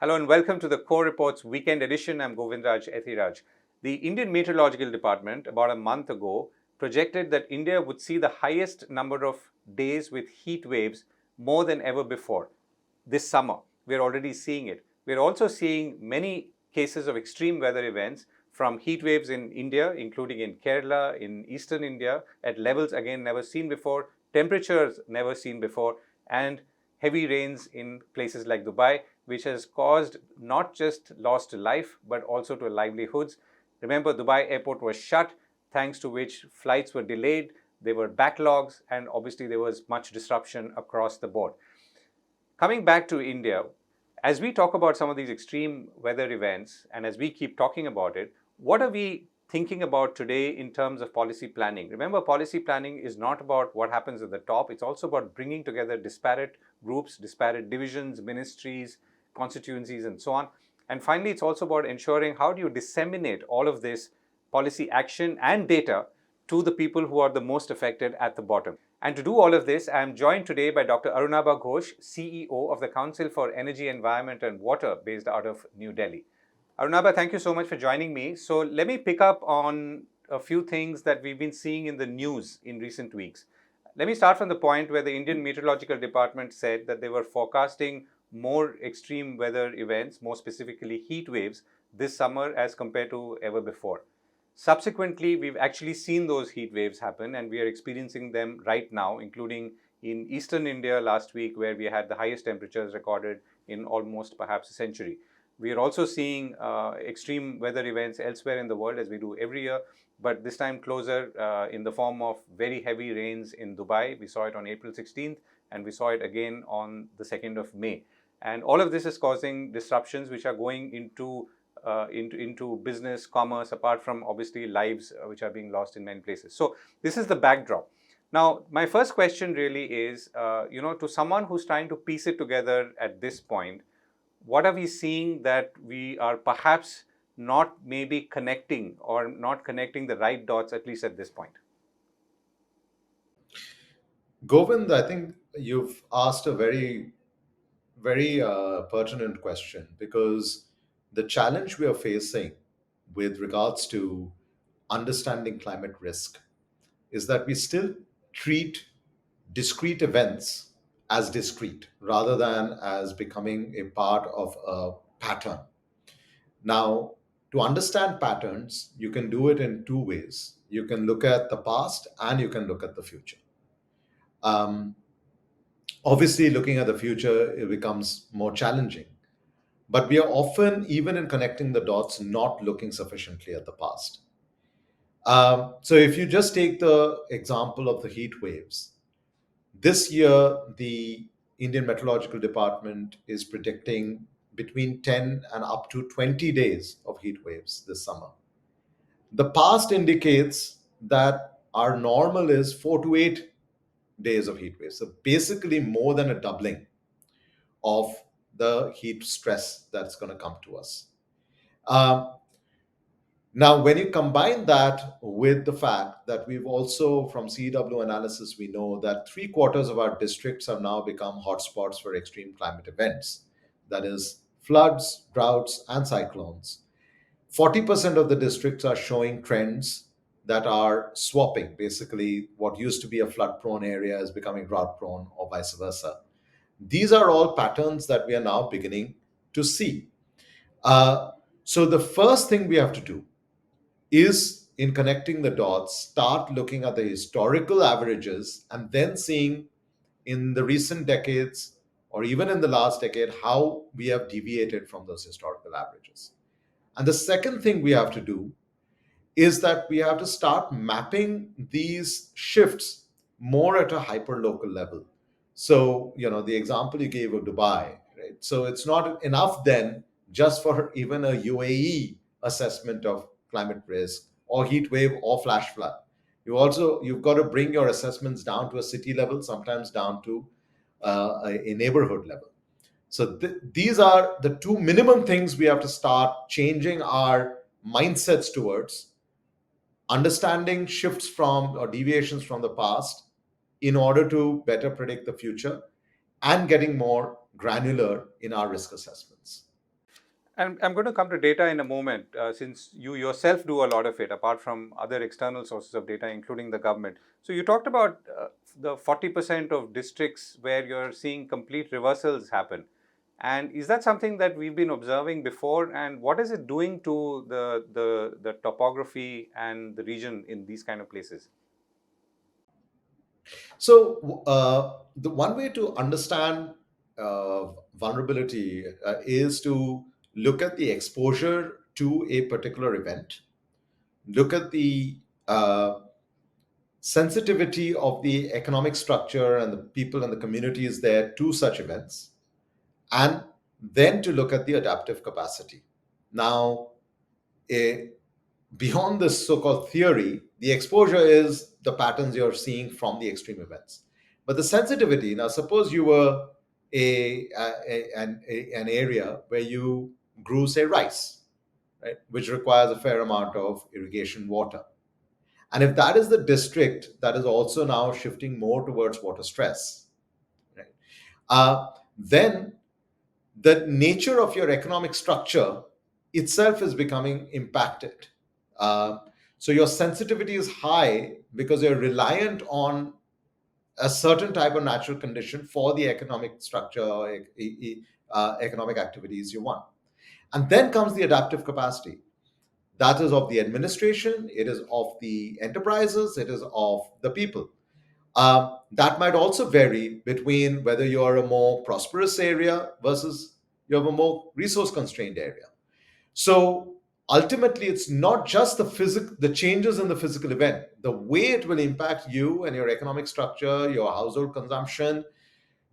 Hello and welcome to the Core Reports Weekend Edition. I'm Govindraj Ethiraj. The Indian Meteorological Department, about a month ago, projected that India would see the highest number of days with heat waves more than ever before this summer. We're already seeing it. We're also seeing many cases of extreme weather events from heat waves in India, including in Kerala, in eastern India, at levels again never seen before, temperatures never seen before, and heavy rains in places like Dubai, which has caused not just loss to life, but also to livelihoods. Remember, Dubai airport was shut, thanks to which flights were delayed, there were backlogs, and obviously there was much disruption across the board. Coming back to India, as we talk about some of these extreme weather events, and as we keep talking about it, what are we thinking about today in terms of policy planning? Remember, policy planning is not about what happens at the top, it's also about bringing together disparate groups, disparate divisions, ministries, constituencies, and so on. And finally, it's also about ensuring how do you disseminate all of this policy action and data to the people who are the most affected at the bottom. And to do all of this, I am joined today by Dr. Arunabha Ghosh, CEO of the Council for Energy, Environment and Water, based out of New Delhi. Arunabha, thank you so much for joining me. So let me pick up on a few things that we've been seeing in the news in recent weeks. Let me start from the point where the Indian Meteorological Department said that they were forecasting more extreme weather events, more specifically heat waves, this summer as compared to ever before. Subsequently, we've actually seen those heat waves happen, and we are experiencing them right now, including in eastern India last week, where we had the highest temperatures recorded in almost perhaps a century. We are also seeing extreme weather events elsewhere in the world, as we do every year, but this time closer in the form of very heavy rains in Dubai. We saw it on April 16th, and we saw it again on the 2nd of May. And all of this is causing disruptions which are going into business, commerce, apart from obviously lives which are being lost in many places. So this is the backdrop. Now, my first question really is, to someone who's trying to piece it together at this point, what are we seeing that we are perhaps not maybe connecting or not connecting the right dots, at least at this point? Govind, I think you've asked a very pertinent question because the challenge we are facing with regards to understanding climate risk is that we still treat discrete events as discrete rather than as becoming a part of a pattern. Now, to understand patterns, you can do it in two ways. You can look at the past and you can look at the future. Um, Obviously, looking at the future, it becomes more challenging. But we are often, even in connecting the dots, not looking sufficiently at the past. So, if you just take the example of the heat waves, this year the Indian Meteorological Department is predicting between 10 and up to 20 days of heat waves this summer. The past indicates that our normal is 4 to 8 days of heat waves. So, basically, more than a doubling of the heat stress that's going to come to us. Um, Now, when you combine that with the fact that we've also, from CEEW analysis, we know that three-quarters of our districts have now become hotspots for extreme climate events, that is, floods, droughts, and cyclones. 40% of the districts are showing trends that are swapping. Basically, what used to be a flood prone area is becoming drought prone, or vice versa. These are all patterns that we are now beginning to see. So, the first thing we have to do is, in connecting the dots, start looking at the historical averages and then seeing in the recent decades or even in the last decade how we have deviated from those historical averages. And the second thing we have to do is that we have to start mapping these shifts more at a hyperlocal level. So, the example you gave of Dubai, right? So it's not enough then just for even a UAE assessment of climate risk or heat wave or flash flood. You've got to bring your assessments down to a city level, sometimes down to a neighborhood level. So these are the two minimum things we have to start changing our mindsets towards: understanding shifts from or deviations from the past in order to better predict the future, and getting more granular in our risk assessments. And I'm going to come to data in a moment, since you yourself do a lot of it, apart from other external sources of data, including the government. So you talked about the 40% of districts where you're seeing complete reversals happen. And is that something that we've been observing before? And what is it doing to the topography and the region in these kind of places? So, the one way to understand vulnerability is to look at the exposure to a particular event, look at the uh, sensitivity of the economic structure and the people and the communities there to such events, and then to look at the adaptive capacity. Now, a, beyond this so-called theory, the exposure is the patterns you're seeing from the extreme events. But the sensitivity, now suppose you were an area where you grew, say, rice, right, which requires a fair amount of irrigation water. And if that is the district that is also now shifting more towards water stress, right, then the nature of your economic structure itself is becoming impacted. Uh, so your sensitivity is high because you're reliant on a certain type of natural condition for the economic structure, economic activities you want. And then comes the adaptive capacity. That is of the administration, it is of the enterprises, it is of the people. That might also vary between whether you're a more prosperous area versus you have a more resource constrained area. So ultimately, it's not just the changes in the physical event, the way it will impact you and your economic structure, your household consumption,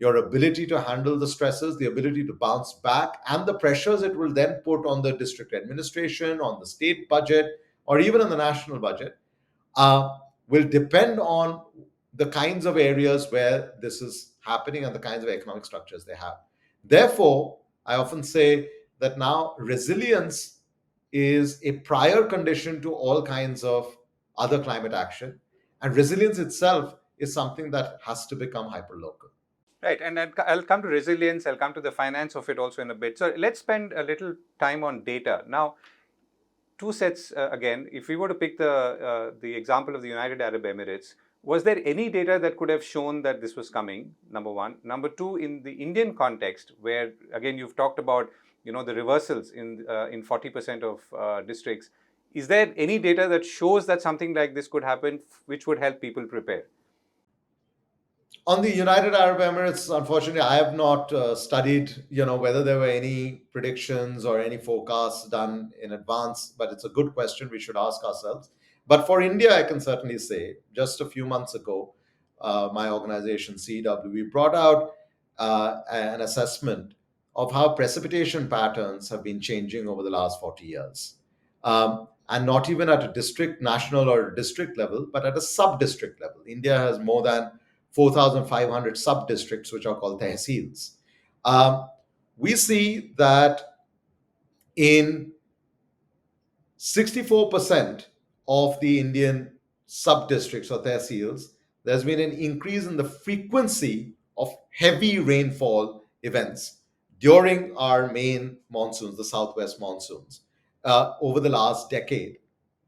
your ability to handle the stresses, the ability to bounce back, and the pressures it will then put on the district administration, on the state budget, or even on the national budget, uh, will depend on the kinds of areas where this is happening and the kinds of economic structures they have. Therefore, I often say that now resilience is a prior condition to all kinds of other climate action. And resilience itself is something that has to become hyperlocal. Right, and I'll come to resilience, I'll come to the finance of it also in a bit. So let's spend a little time on data. Now, two sets again. If we were to pick the example of the United Arab Emirates, was there any data that could have shown that this was coming? Number one. Number two, in the Indian context, where again you've talked about the reversals in 40% of districts, is there any data that shows that something like this could happen, which would help people prepare? On the United Arab Emirates, unfortunately, I have not studied, whether there were any predictions or any forecasts done in advance. But it's a good question we should ask ourselves. But for India, I can certainly say, just a few months ago, my organization CEEW, we brought out an assessment of how precipitation patterns have been changing over the last 40 years. And not even at a district, national, or district level, but at a sub district level. India has more than 4,500 sub districts, which are called tehsils. Um, we see that in 64% of the Indian sub districts or tehsils, there's been an increase in the frequency of heavy rainfall events during our main monsoons, the southwest monsoons, over the last decade.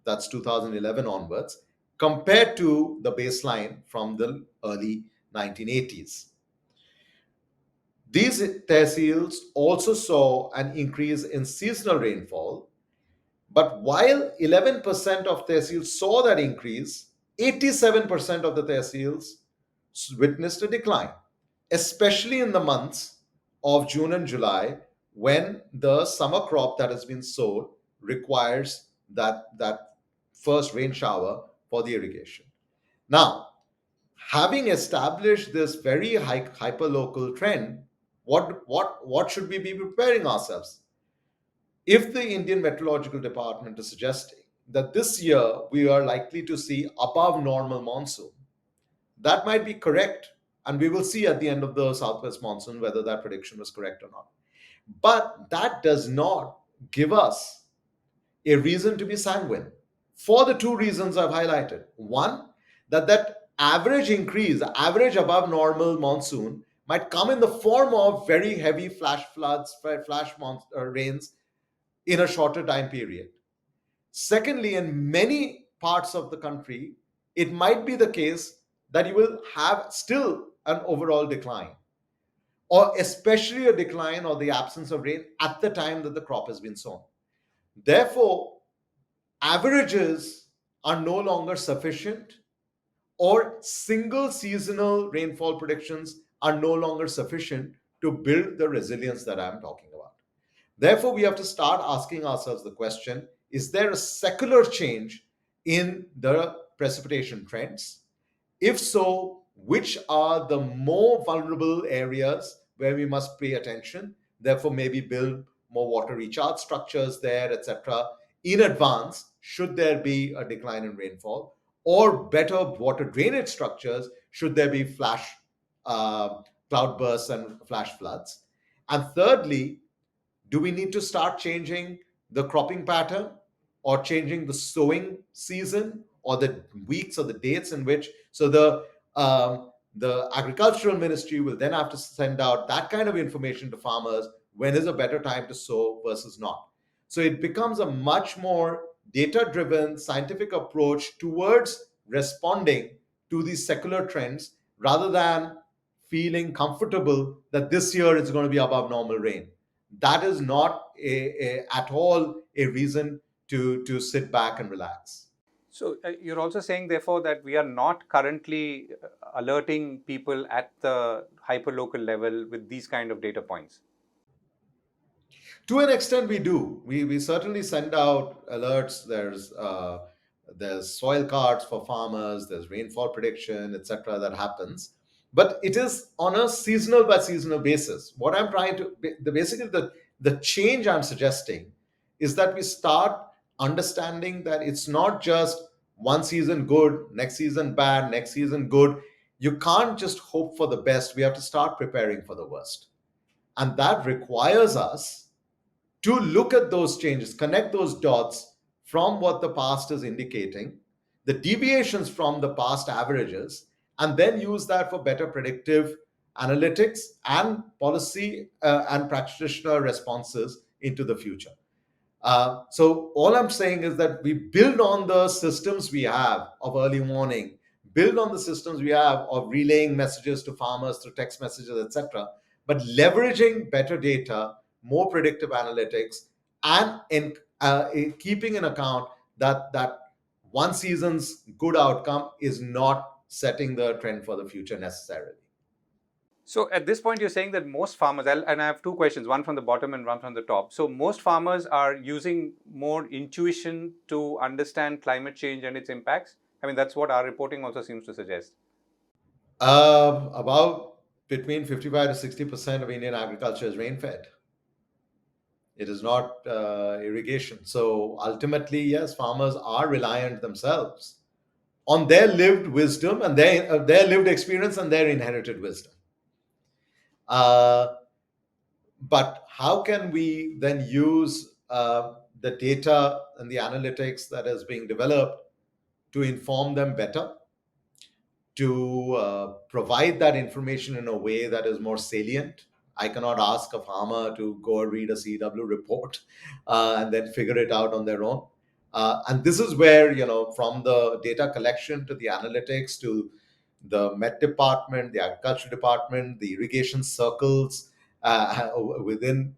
That's 2011 onwards, compared to the baseline from the early 1980s. These tehsils also saw an increase in seasonal rainfall, but while 11% of tehsils saw that increase, 87% of the tehsils witnessed a decline, especially in the months of June and July, when the summer crop that has been sowed requires that first rain shower for the irrigation. Now, having established this very hyper-local trend, what should we be preparing ourselves? If the Indian Meteorological Department is suggesting that this year we are likely to see above normal monsoon, that might be correct. And we will see at the end of the southwest monsoon whether that prediction was correct or not. But that does not give us a reason to be sanguine for the two reasons I've highlighted. One, that average increase, average above normal monsoon might come in the form of very heavy flash floods, rains in a shorter time period. Secondly, in many parts of the country, it might be the case that you will have still an overall decline, or especially a decline or the absence of rain at the time that the crop has been sown. Therefore, averages are no longer sufficient, or single seasonal rainfall predictions are no longer sufficient to build the resilience that I'm talking about. Therefore, we have to start asking ourselves the question, is there a secular change in the precipitation trends? If so, which are the more vulnerable areas where we must pay attention? Therefore, maybe build more water recharge structures there, etc., in advance, should there be a decline in rainfall, or better water drainage structures should there be flash cloudbursts and flash floods. And thirdly, do we need to start changing the cropping pattern, or changing the sowing season, or the weeks or the dates in which, so the agricultural ministry will then have to send out that kind of information to farmers, when is a better time to sow versus not. So it becomes a much more data driven scientific approach towards responding to these secular trends, rather than feeling comfortable that this year it's going to be above normal rain. That is not at all a reason to sit back and relax. So you're also saying, therefore, that we are not currently alerting people at the hyperlocal level with these kind of data points. To an extent, we do. We certainly send out alerts. There's soil cards for farmers. There's rainfall prediction, etc. That happens, but it is on a seasonal by seasonal basis. What I'm trying to basically the change I'm suggesting is that we start understanding that it's not just one season good, next season bad, next season good. You can't just hope for the best. We have to start preparing for the worst, and that requires us to look at those changes, connect those dots from what the past is indicating, the deviations from the past averages, and then use that for better predictive analytics and policy and practitioner responses into the future. So all I'm saying is that we build on the systems we have of early warning, build on the systems we have of relaying messages to farmers through text messages, etc., but leveraging better data, more predictive analytics, and keeping in account that one season's good outcome is not setting the trend for the future necessarily. So at this point, you're saying that most farmers, and I have two questions, one from the bottom and one from the top. So most farmers are using more intuition to understand climate change and its impacts. I mean, that's what our reporting also seems to suggest. About between 55 to 60% of Indian agriculture is rain fed. It is not irrigation. So ultimately, yes, farmers are reliant themselves on their lived wisdom and their lived experience and their inherited wisdom. Uh, but how can we then use the data and the analytics that is being developed to inform them better, to provide that information in a way that is more salient? I cannot ask a farmer to go and read a CEEW report and then figure it out on their own. And this is where, from the data collection to the analytics to the Met department, the agriculture department, the irrigation circles within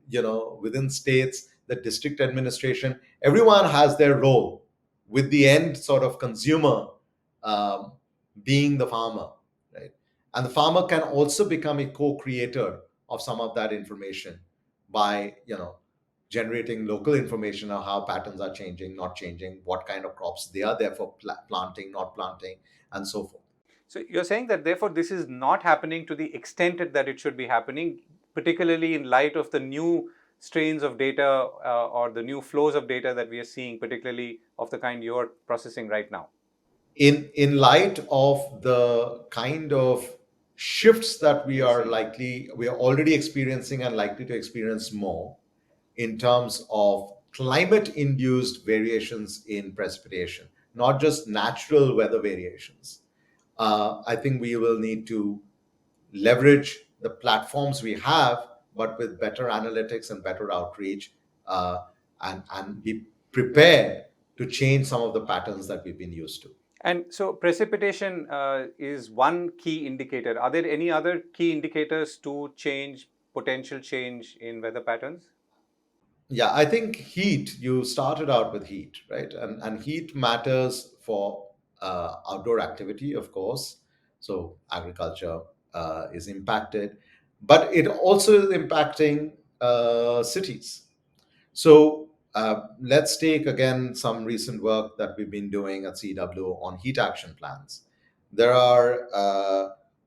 states, the district administration, everyone has their role, with the end sort of consumer um, being the farmer, right? And the farmer can also become a co-creator of some of that information by generating local information on how patterns are changing, not changing, what kind of crops they are there for planting, not planting, and so forth. So you're saying that therefore this is not happening to the extent that it should be happening, particularly in light of the new strains of data or the new flows of data that we are seeing, particularly of the kind you're processing right now. In light of the kind of shifts that we are already experiencing and likely to experience more in terms of climate induced variations in precipitation, not just natural weather variations. I think we will need to leverage the platforms we have, but with better analytics and better outreach, uh, and be prepared to change some of the patterns that we've been used to. And so precipitation is one key indicator. Are there any other key indicators to change, potential change in weather patterns? Yeah, I think heat, you started out with heat, right? And heat matters for outdoor activity, of course. So agriculture is impacted, but it also is impacting cities. So let's take again some recent work that we've been doing at CEEW on heat action plans. There are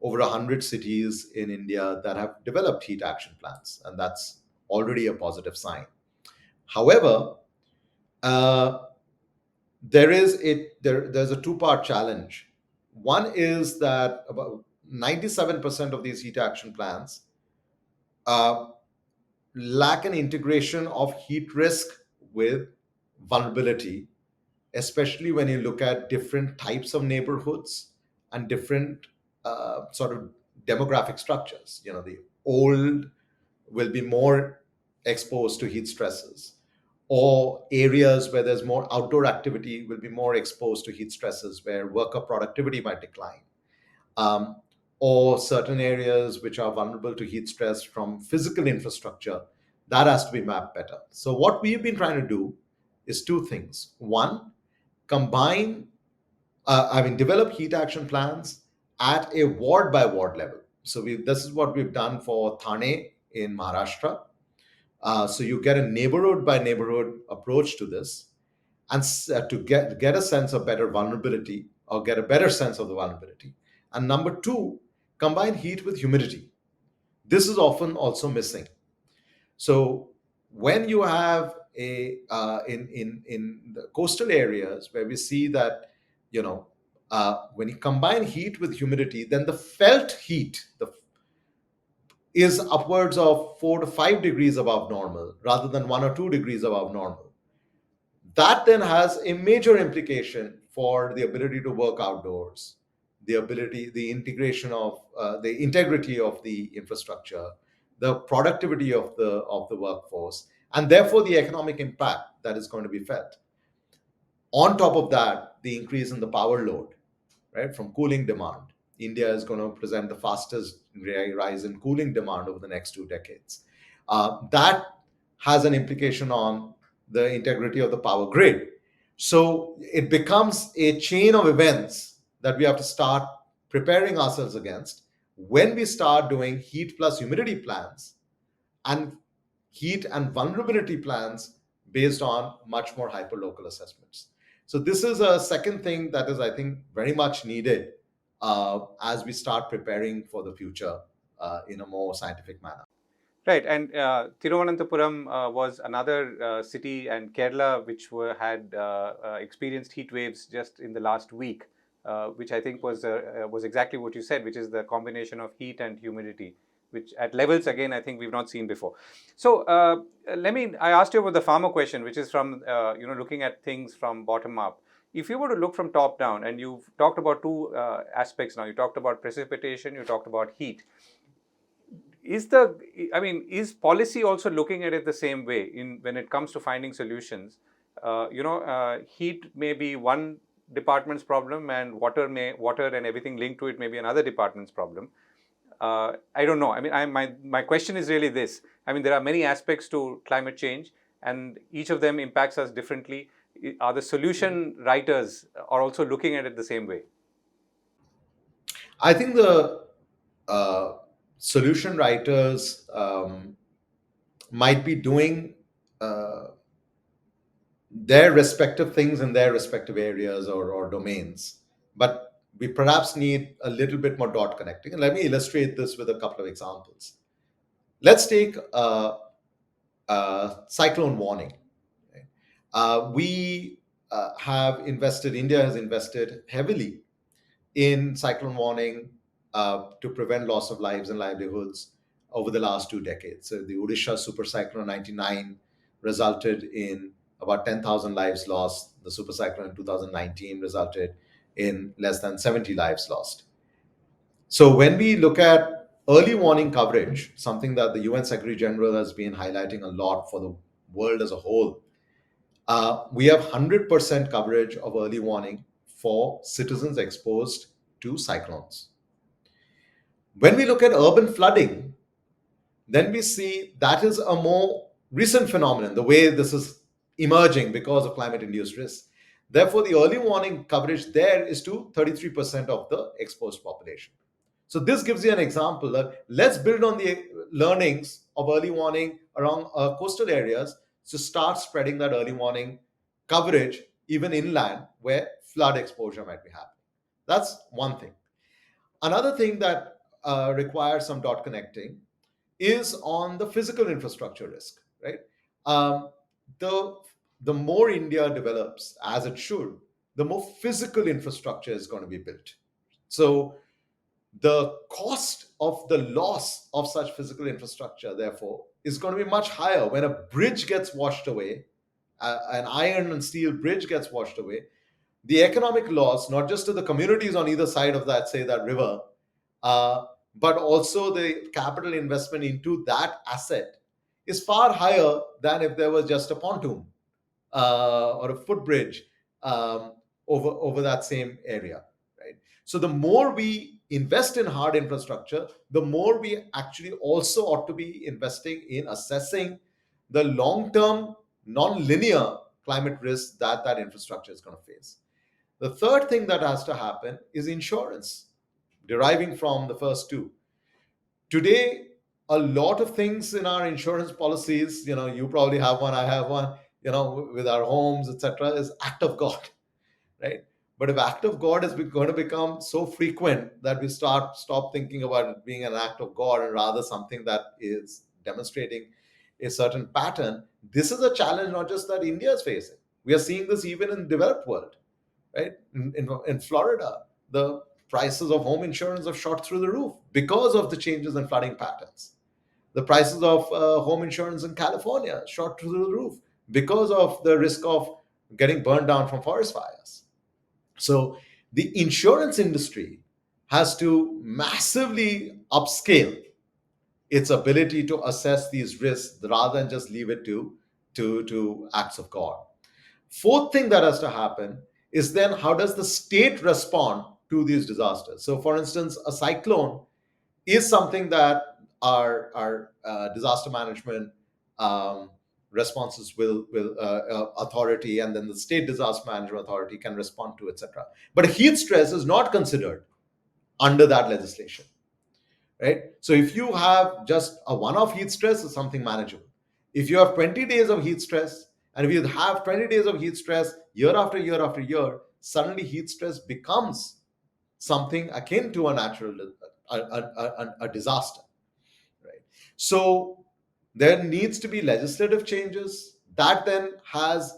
over 100 cities in India that have developed heat action plans, and that's already a positive sign. However, uh, there's a two-part challenge. One is that about 97% of these heat action plans uh, lack an integration of heat risk with vulnerability, especially when you look at different types of neighborhoods and different sort of demographic structures. You know, the old will be more exposed to heat stresses, or areas where there's more outdoor activity will be more exposed to heat stresses where worker productivity might decline, um, or certain areas which are vulnerable to heat stress from physical infrastructure. That has to be mapped better. So what we've been trying to do is two things. One, combine develop heat action plans at a ward by ward level. So this is what we've done for Thane in Maharashtra. So you get a neighborhood by neighborhood approach to this, and to get a sense of better vulnerability, or get a better sense of the vulnerability. And number two, combine heat with humidity. This is often also missing. So when you have a in the coastal areas where we see that, you know, when you combine heat with humidity, then the felt heat is upwards of 4 to 5 degrees above normal rather than 1 or 2 degrees above normal. That then has a major implication for the ability to work outdoors, the integration of the integrity of the infrastructure, the productivity of the workforce, and therefore the economic impact that is going to be felt. On top of that, the increase in the power load, right, from cooling demand. India is going to present the fastest rise in cooling demand over the next 2 decades. That has an implication on the integrity of the power grid. So it becomes a chain of events that we have to start preparing ourselves against when we start doing heat plus humidity plans and heat and vulnerability plans based on much more hyperlocal assessments. So this is a second thing that is, I think, very much needed as we start preparing for the future in a more scientific manner. Right, and Thiruvananthapuram was another city, and Kerala, which had experienced heat waves just in the last week, which I think was exactly what you said, which is the combination of heat and humidity, which at levels again I think we've not seen before. So I asked you about the farmer question, which is from looking at things from bottom up. If you were to look from top down, and you've talked about two aspects now, you talked about precipitation, you talked about heat. Is policy also looking at it the same way in when it comes to finding solutions? Heat may be one department's problem, and water and everything linked to it may be another department's problem. I don't know. My question is really this. There are many aspects to climate change, and each of them impacts us differently. Are the solution writers are also looking at it the same way? I think the uh, solution writers might be doing uh, their respective things in their respective areas or domains, but we perhaps need a little bit more dot connecting. And let me illustrate this with a couple of examples. Let's take cyclone warning. Okay? We have invested, India has invested heavily in cyclone warning to prevent loss of lives and livelihoods over the last 2 decades. So the Odisha super cyclone 99 resulted in about 10,000 lives lost. The super cyclone in 2019 resulted in less than 70 lives lost. So when we look at early warning coverage, something that the UN Secretary General has been highlighting a lot for the world as a whole, We have 100% coverage of early warning for citizens exposed to cyclones. When we look at urban flooding, then we see that is a more recent phenomenon, the way this is emerging because of climate induced risks. Therefore, the early warning coverage there is to 33% of the exposed population. So, this gives you an example that let's build on the learnings of early warning around coastal areas to start spreading that early warning coverage even inland where flood exposure might be happening. That's one thing. Another thing that requires some dot connecting is on the physical infrastructure risk, right? Um, the the more India develops, as it should, the more physical infrastructure is going to be built. So the cost of the loss of such physical infrastructure, therefore, is going to be much higher when a bridge gets washed away, an iron and steel bridge gets washed away. The economic loss, not just to the communities on either side of that, say that river, uh, but also the capital investment into that asset is far higher than if there was just a pontoon or a footbridge um, over that same area, right? So the more we invest in hard infrastructure, the more we actually also ought to be investing in assessing the long-term, non-linear climate risks that that infrastructure is going to face. The third thing that has to happen is insurance, deriving from the first two. Today, a lot of things in our insurance policies, you probably have one, I have one, with our homes, etc., is act of God, right? But if act of God is going to become so frequent that we stop thinking about it being an act of God and rather something that is demonstrating a certain pattern, this is a challenge not just that India is facing. We are seeing this even in the developed world, right? In Florida, the prices of home insurance have shot through the roof because of the changes in flooding patterns. The prices of home insurance in California shot through the roof because of the risk of getting burned down from forest fires. So the insurance industry has to massively upscale its ability to assess these risks rather than just leave it to acts of God. Fourth thing that has to happen is then how does the state respond to these disasters? So, for instance, a cyclone is something that our disaster management um, responses will authority and then the state disaster management authority can respond to, etc. But heat stress is not considered under that legislation, right? So if you have just a one-off heat stress, it's something manageable. If you have 20 days of heat stress, and if you have 20 days of heat stress year after year after year, suddenly heat stress becomes something akin to a natural a disaster, right? So there needs to be legislative changes that then has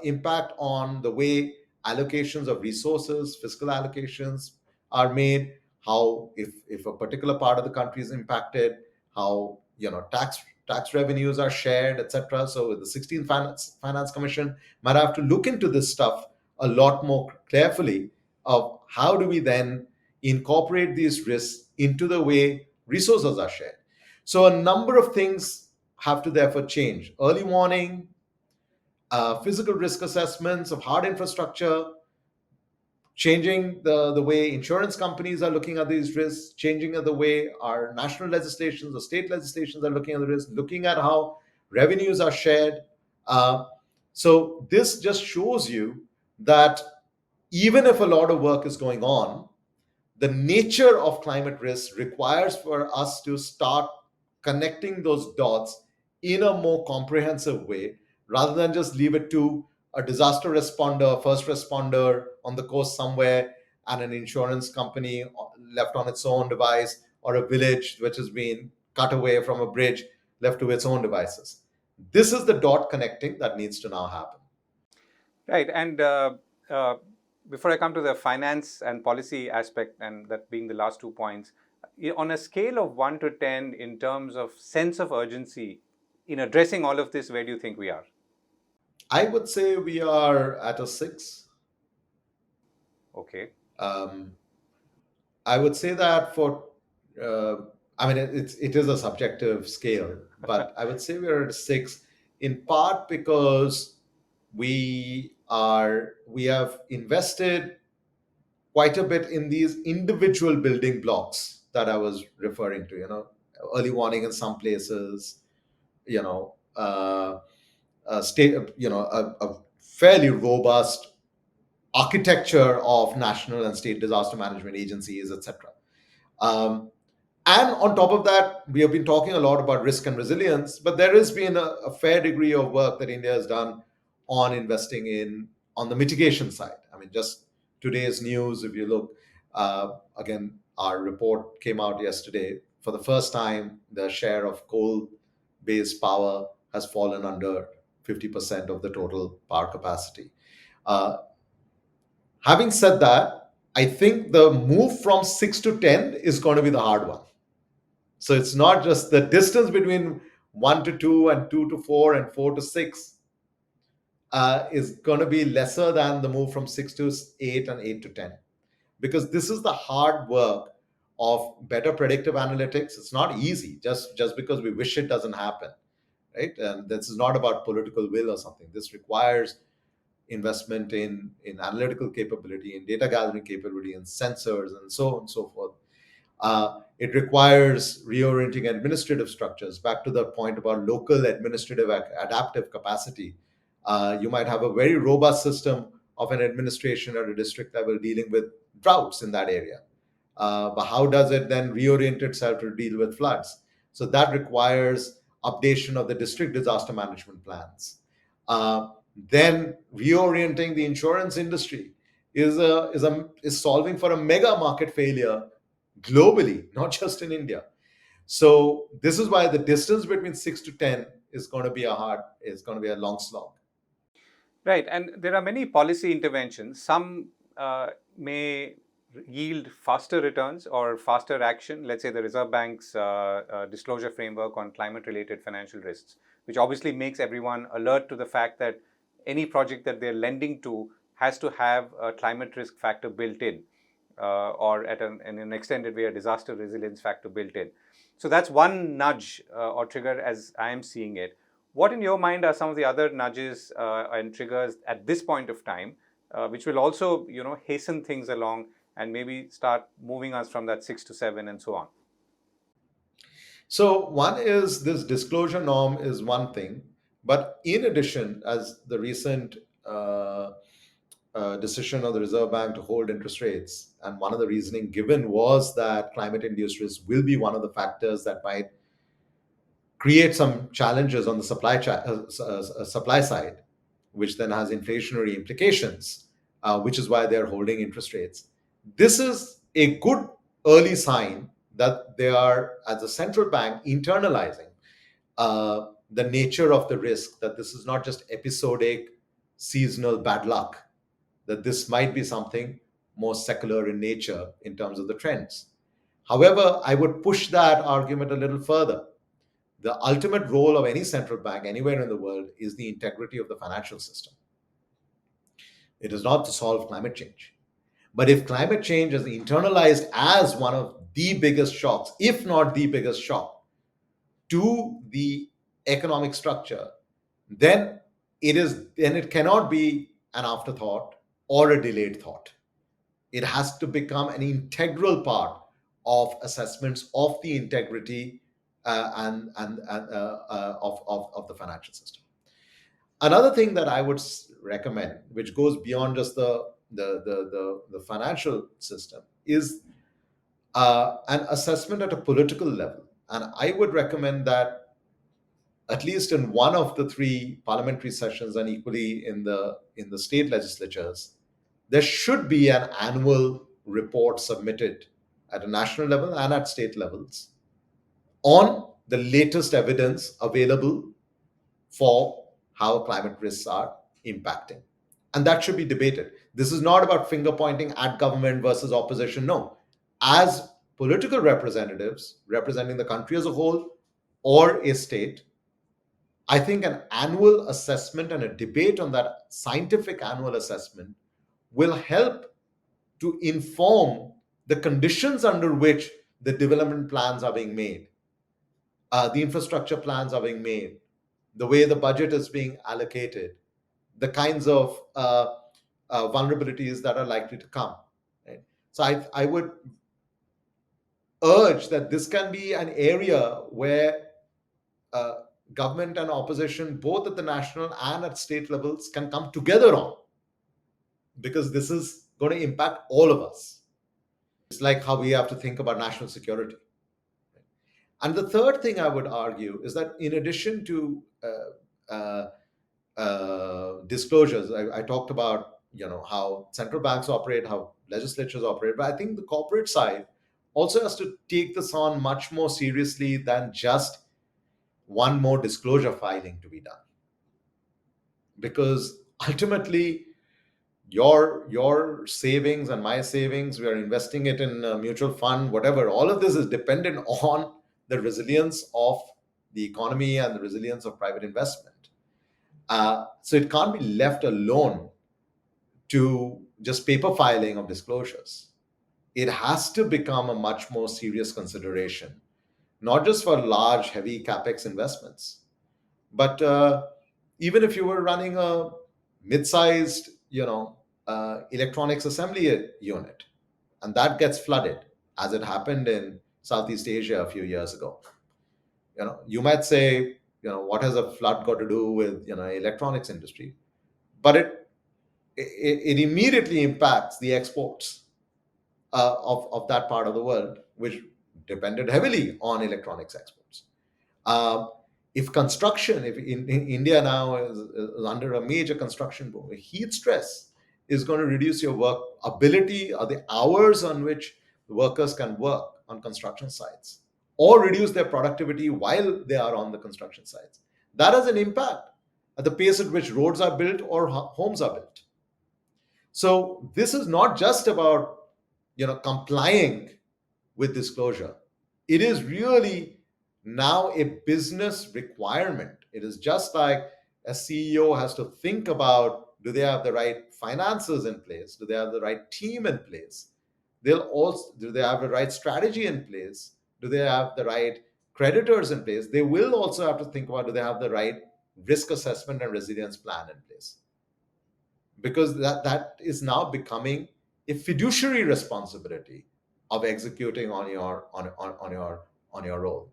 impact on the way allocations of resources, fiscal allocations are made, how if a particular part of the country is impacted, how tax revenues are shared, etc. So the 16th finance commission might have to look into this stuff a lot more carefully of how do we then incorporate these risks into the way resources are shared. So a number of things have to therefore change. Early warning, physical risk assessments of hard infrastructure, changing the way insurance companies are looking at these risks, changing the way our national legislations or state legislations are looking at the risks, looking at how revenues are shared. Uh, so this just shows you that even if a lot of work is going on, the nature of climate risk requires for us to start connecting those dots in a more comprehensive way rather than just leave it to a disaster responder, first responder on the coast somewhere, and an insurance company left on its own device, or a village which has been cut away from a bridge left to its own devices. This is the dot connecting that needs to now happen. Right. And uh, before I come to the finance and policy aspect, and that being the last 2 points, on a scale of 1 to 10 in terms of sense of urgency in addressing all of this, where do you think we are? I would say we are at a 6. Okay. Um, I would say that for, uh, I mean, it is a subjective scale, but I would say we're at 6 in part because we have invested quite a bit in these individual building blocks that I was referring to. Early warning in some places, you know, a state, a fairly robust architecture of national and state disaster management agencies, etc. Um, and on top of that, we have been talking a lot about risk and resilience, but there has been a fair degree of work that India has done on investing in on the mitigation side. I mean, just today's news, if you look, again, our report came out yesterday. For the first time, the share of coal based power has fallen under 50% of the total power capacity. Uh, Having said that, I think the move from 6 to 10 is going to be the hard one. So it's not just the distance between 1 to 2 and 2 to 4 and 4 to 6 is going to be lesser than the move from 6 to 8 and 8 to 10, because this is the hard work of better predictive analytics. It's not easy just because we wish it doesn't happen, right? And this is not about political will or something. This requires investment in analytical capability, in data gathering capability, in sensors, and so on and so forth. It requires reorienting administrative structures. Back to the point about local administrative adaptive capacity. You might have a very robust system of an administration at a district level dealing with droughts in that area. But how does it then reorient itself to deal with floods? So that requires updation of the district disaster management plans. Then reorienting the insurance industry is solving for a mega market failure globally, not just in India. So this is why the distance between 6 to 10 is going to be a long slog. Right, and there are many policy interventions. Some may yield faster returns or faster action. Let's say the Reserve Bank's disclosure framework on climate-related financial risks, which obviously makes everyone alert to the fact that any project that they're lending to has to have a climate risk factor built in, or in an extended way, a disaster resilience factor built in. So that's one nudge or trigger as I am seeing it. What, in your mind, are some of the other nudges and triggers at this point of time, which will also, hasten things along and maybe start moving us from that 6 to 7 and so on? So one is this disclosure norm is one thing, but in addition, as the recent decision of the Reserve Bank to hold interest rates, and one of the reasoning given was that climate-induced risk will be one of the factors that might create some challenges on the supply side, which then has inflationary implications, which is why they are holding interest rates. This is a good early sign that they are, as a central bank, internalizing the nature of the risk, that this is not just episodic, seasonal bad luck, that this might be something more secular in nature in terms of the trends. However, I would push that argument a little further. The ultimate role of any central bank anywhere in the world is the integrity of the financial system. It is not to solve climate change. But if climate change is internalized as one of the biggest shocks, if not the biggest shock, to the economic structure, then it cannot be an afterthought or a delayed thought. It has to become an integral part of assessments of the integrity of the financial system. Another thing that I would recommend, which goes beyond just the financial system, is an assessment at a political level. And I would recommend that at least in one of the three parliamentary sessions, and equally in the state legislatures, there should be an annual report submitted at a national level and at state levels on the latest evidence available for how climate risks are impacting. And that should be debated. This is not about finger pointing at government versus opposition. No. As political representatives representing the country as a whole or a state, I think an annual assessment and a debate on that scientific annual assessment will help to inform the conditions under which the development plans are being made, the infrastructure plans are being made, the way the budget is being allocated, the kinds of vulnerabilities that are likely to come. Right? So I would urge that this can be an area where uh, government and opposition, both at the national and at state levels, can come together on, because this is going to impact all of us. It's like how we have to think about national security. And the third thing I would argue is that in addition to disclosures, I talked about how central banks operate, how legislatures operate, but I think the corporate side also has to take this on much more seriously than just one more disclosure filing to be done, because ultimately your savings and my savings, we are investing it in a mutual fund, whatever, all of this is dependent on the resilience of the economy and the resilience of private investment. So it can't be left alone to just paper filing of disclosures. It has to become a much more serious consideration, not just for large heavy capex investments, but even if you were running a mid-sized, electronics assembly unit, and that gets flooded, as it happened in Southeast Asia a few years ago. You might say, what has a flood got to do with electronics industry? But it immediately impacts the exports of that part of the world, which depended heavily on electronics exports. Um, if construction, if in India now is under a major construction boom, heat stress is going to reduce your work ability or the hours on which the workers can work on construction sites, or reduce their productivity while they are on the construction sites. That has an impact at the pace at which roads are built or homes are built. So this is not just about complying with disclosure. It is really now a business requirement. It is just like a CEO has to think about, do they have the right finances in place? Do they have the right team in place? Do they have the right strategy in place? Do they have the right creditors in place? They will also have to think about, do they have the right risk assessment and resilience plan in place? Because that is now becoming a fiduciary responsibility of executing on your role.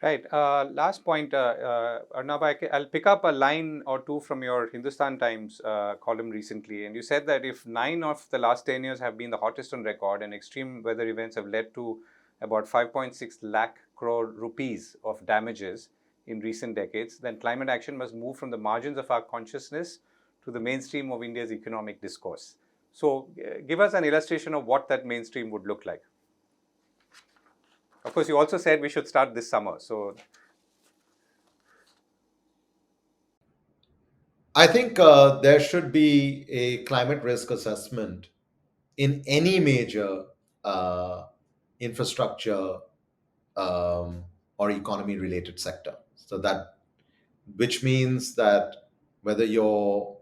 Right. Last point, Arnab, I'll pick up a line or two from your Hindustan Times column recently. And you said that if 9 of the last 10 years have been the hottest on record and extreme weather events have led to about 5.6 lakh crore rupees of damages in recent decades, then climate action must move from the margins of our consciousness to the mainstream of India's economic discourse. So, give us an illustration of what that mainstream would look like. Of course, you also said we should start this summer. So, I think there should be a climate risk assessment in any major uh, infrastructure or economy related sector. So that, which means that whether your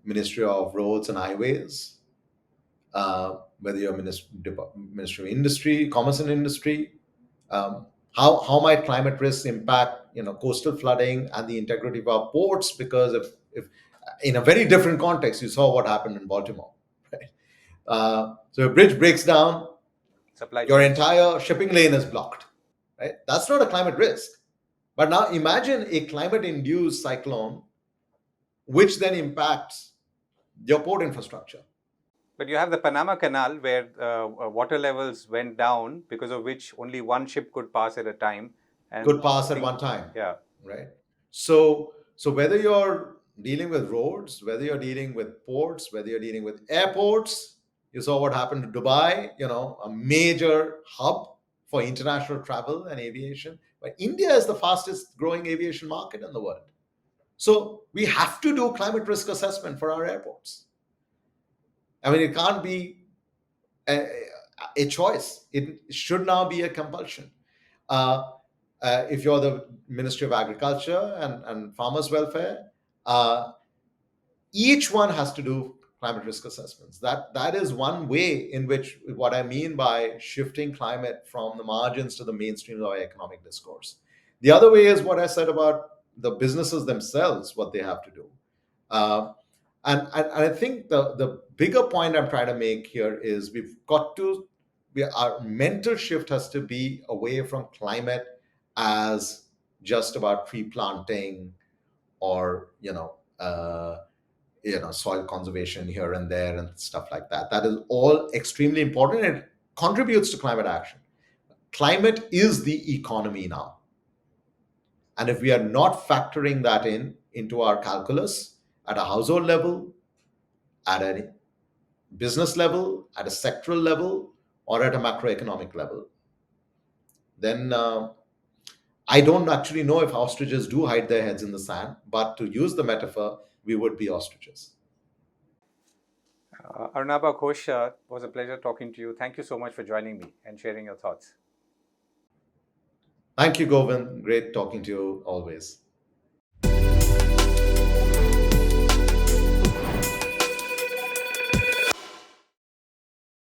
Ministry of Roads and Highways, whether you're Ministry of Industry, Commerce and Industry, um, how might climate risks impact coastal flooding and the integrity of our ports? Because if in a very different context, you saw what happened in Baltimore, right? So a bridge breaks down, supply your chains. entire shipping lane is blocked, right? That's not a climate risk. But now imagine a climate-induced cyclone, which then impacts your port infrastructure. But you have the Panama Canal where water levels went down, because of which only one ship could pass at a time. And Could pass at things, one time, yeah. right? So whether you're dealing with roads, whether you're dealing with ports, whether you're dealing with airports, you saw what happened to Dubai, a major hub for international travel and aviation. But India is the fastest growing aviation market in the world. So we have to do climate risk assessment for our airports. I mean, it can't be a, a choice. It should now be a compulsion. Uh, if you're the Ministry of Agriculture and Farmers Welfare, uh, each one has to do climate risk assessments. That is one way in which, what I mean by shifting climate from the margins to the mainstream of our economic discourse. The other way is what I said about the businesses themselves, what they have to do. Uh, and I think the bigger point I'm trying to make here is our mental shift has to be away from climate as just about tree planting or soil conservation here and there and stuff like that. That is all extremely important and it contributes to climate action. Climate is the economy now, and if we are not factoring that into our calculus at a household level, at a business level, at a sectoral level, or at a macroeconomic level, then I don't actually know if ostriches do hide their heads in the sand, but to use the metaphor, we would be ostriches. Arunabha Ghosh, was a pleasure talking to you. Thank you so much for joining me and sharing your thoughts. Thank you, Govind. Great talking to you always.